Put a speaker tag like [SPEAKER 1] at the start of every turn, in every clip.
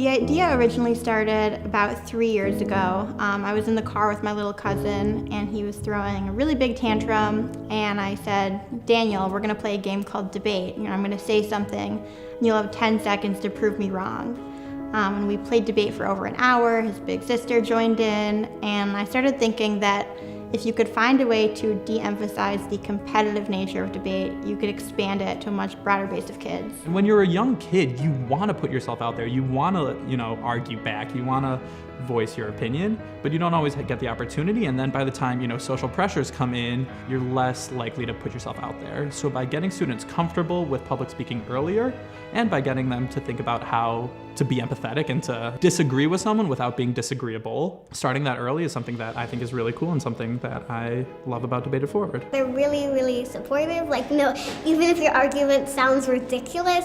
[SPEAKER 1] The idea originally started about 3 years ago. I was in the car with my little cousin and he was throwing a really big tantrum, and I said, Daniel, we're gonna play a game called Debate. I'm gonna say something and you'll have 10 seconds to prove me wrong. And we played Debate for over an hour. His big sister joined in, and I started thinking that if you could find a way to de-emphasize the competitive nature of debate, you could expand it to a much broader base of kids.
[SPEAKER 2] When you're a young kid, you want to put yourself out there. You want to, argue back. You want to voice your opinion, but you don't always get the opportunity. And then by the time, social pressures come in, you're less likely to put yourself out there. So by getting students comfortable with public speaking earlier, and by getting them to think about how to be empathetic and to disagree with someone without being disagreeable, starting that early is something that I think is really cool and something that I love about Debated Forward.
[SPEAKER 3] They're really, really supportive. Even if your argument sounds ridiculous,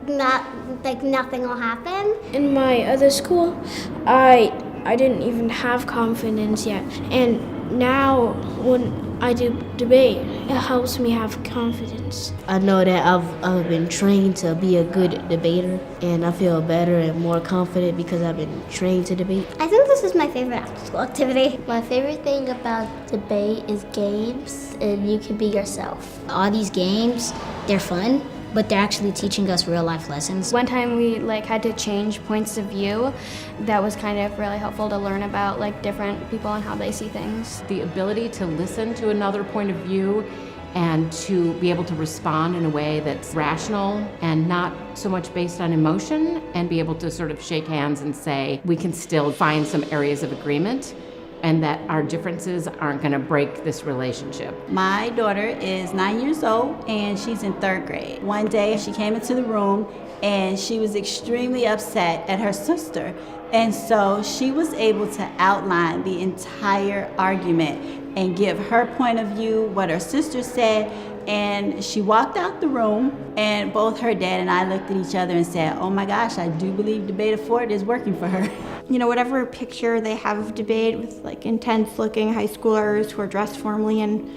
[SPEAKER 3] nothing will happen.
[SPEAKER 4] In my other school, I didn't even have confidence yet. And now when I do debate, it helps me have confidence.
[SPEAKER 5] I know that I've been trained to be a good debater, and I feel better and more confident because I've been trained to debate.
[SPEAKER 3] I think this is my favorite after-school activity.
[SPEAKER 6] My favorite thing about debate is games, and you can be yourself.
[SPEAKER 7] All these games, they're fun, but they're actually teaching us real life lessons.
[SPEAKER 8] One time we had to change points of view. That was kind of really helpful to learn about different people and how they see things.
[SPEAKER 9] The ability to listen to another point of view and to be able to respond in a way that's rational and not so much based on emotion, and be able to sort of shake hands and say, we can still find some areas of agreement, and that our differences aren't going to break this relationship.
[SPEAKER 10] My daughter is 9 years old and she's in 3rd grade. One day she came into the room and she was extremely upset at her sister. And so she was able to outline the entire argument and give her point of view, what her sister said. And she walked out the room, and both her dad and I looked at each other and said, oh my gosh, I do believe Debated Forward is working for her.
[SPEAKER 1] Whatever picture they have of debate with intense looking high schoolers who are dressed formally and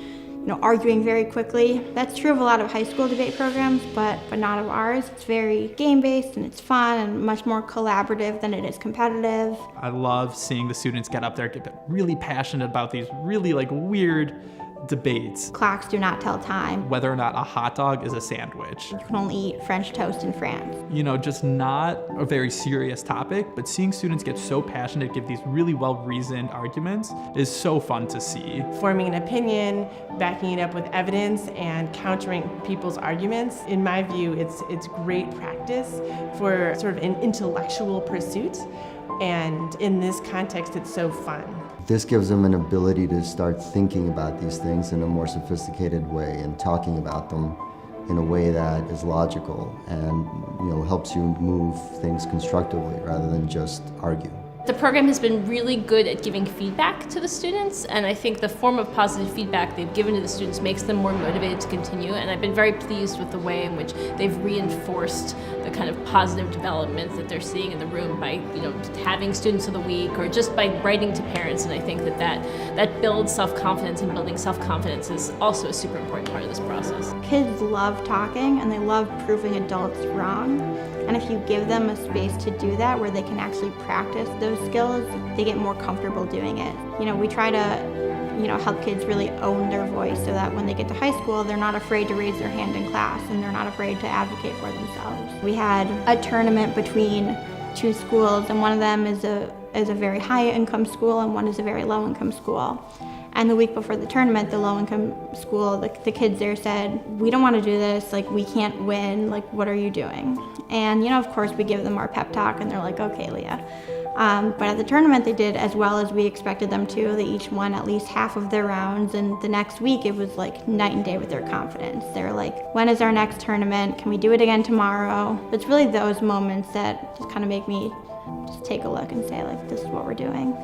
[SPEAKER 1] arguing very quickly, that's true of a lot of high school debate programs, but not of ours. It's very game-based and it's fun and much more collaborative than it is competitive.
[SPEAKER 2] I love seeing the students get up there, get really passionate about these really weird debates.
[SPEAKER 1] Clocks do not tell time.
[SPEAKER 2] Whether or not a hot dog is a sandwich.
[SPEAKER 1] You can only eat French toast in France.
[SPEAKER 2] Just not a very serious topic, but seeing students get so passionate, give these really well-reasoned arguments is so fun to see.
[SPEAKER 11] Forming an opinion, backing it up with evidence, and countering people's arguments. In my view, it's great practice for sort of an intellectual pursuit. And in this context, it's so fun.
[SPEAKER 12] This gives them an ability to start thinking about these things in a more sophisticated way and talking about them in a way that is logical and helps you move things constructively rather than just argue.
[SPEAKER 13] The program has been really good at giving feedback to the students, and I think the form of positive feedback they've given to the students makes them more motivated to continue, and I've been very pleased with the way in which they've reinforced the kind of positive development that they're seeing in the room by having students of the week or just by writing to parents, and I think that builds self-confidence, and building self-confidence is also a super important part of this process.
[SPEAKER 1] Kids love talking and they love proving adults wrong. And if you give them a space to do that where they can actually practice those skills, they get more comfortable doing it. We try to, help kids really own their voice so that when they get to high school, they're not afraid to raise their hand in class and they're not afraid to advocate for themselves. We had a tournament between 2 schools, and one of them is a very high income school and one is a very low income school. And the week before the tournament, the low-income school, the kids there said, we don't want to do this, we can't win, what are you doing? And, of course, we give them our pep talk, and they're like, okay, Leah. But at the tournament, they did as well as we expected them to. They each won at least half of their rounds, and the next week, it was night and day with their confidence. They're like, when is our next tournament? Can we do it again tomorrow? It's really those moments that just kind of make me just take a look and say, this is what we're doing.